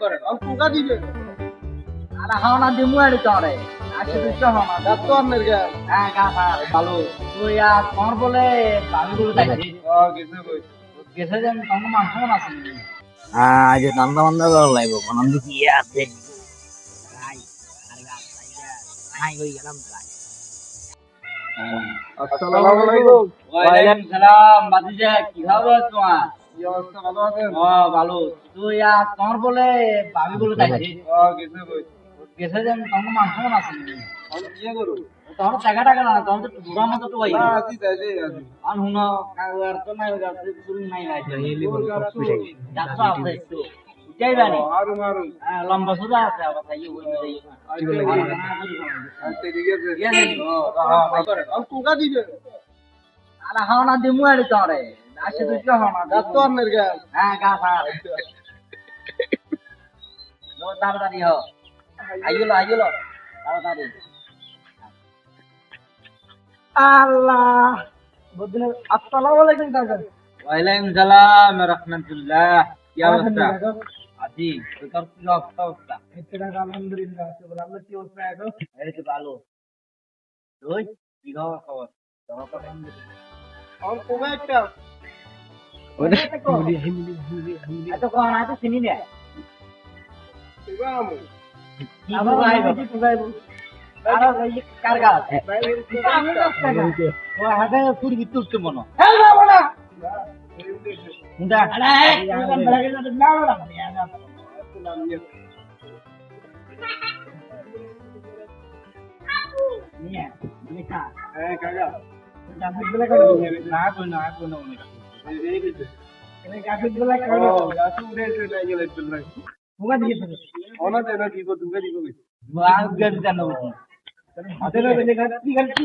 করেন অল্প টাকা দিবে আরে হাওনা দিমু আরে তোরে আসে তো হাওনা এত আপনার গা হ্যাঁ গাছা ভালো তুই আর তোর বলে আমি বলে যাইছি কিছু কই গেছে যেন তোর মাংস আছে আজ নান্দা মান্দা ভালো লাগবে আনন্দ কি আছে আসসালামু আলাইকুম ওয়ালাইকুম সালাম বাদিজা কি খবর তোমার কি অবস্থা ভালো আছেন ও ভালো তুই আর তোর বলে আমি বলে যাইছি কিছু কই গেছে যেন তোর মাংস আছে আমি কি করব তোর টাকা টাকা না তোর তো বুড়া মতো তো ভাই আছি তাইলে আছি আর হুনো কাগর তো নাই শুরু নাই নাই যাচ্ছ আছে একটু যাই বানি মারু মারু লম্বা সুদা আছে আবার তাই ওই আচ্ছা ঠিক আছে করেন অল্প টাকা দিবে আরে হাওনা দিমু আরে তোরে আসে তো হাওনা এত আপনার গা হ্যাঁ গাছা নো তাড়াতাড়ি হো আইলো তাড়াতাড়ি আল্লাহ বুদিন আসসালামু আলাইকুম কাকা ওয়ালাইকুম সালাম রাহমাতুল্লাহ কি অবস্থা আজি তোর কি অবস্থা এটা আলহামদুলিল্লাহ আপনার কি অবস্থা এখন এই তো ভালো তুই কি খবর তোমার তো অল্প একটা এত কোন আছে চিনি না ইবাম কি বুঝাইবো আরে এই কার গাছ আমি তো ও হাতে পুরি বিদ্যুৎ তো মনো এই বাবা না মুন্ডা আরে তুই বলা গেল না নিয়া নিকা হ্যাঁ কাকা গাছ গুলা করে না কোন এনে গাছ গুলা করে গাছ উড়ে উড়ে গেল একটু না মুগা দিকে ওনা দেনা কি কো তুমি কি কই বাগ গাছ জানো হাতে না বেলে গাছ কি গাছ কি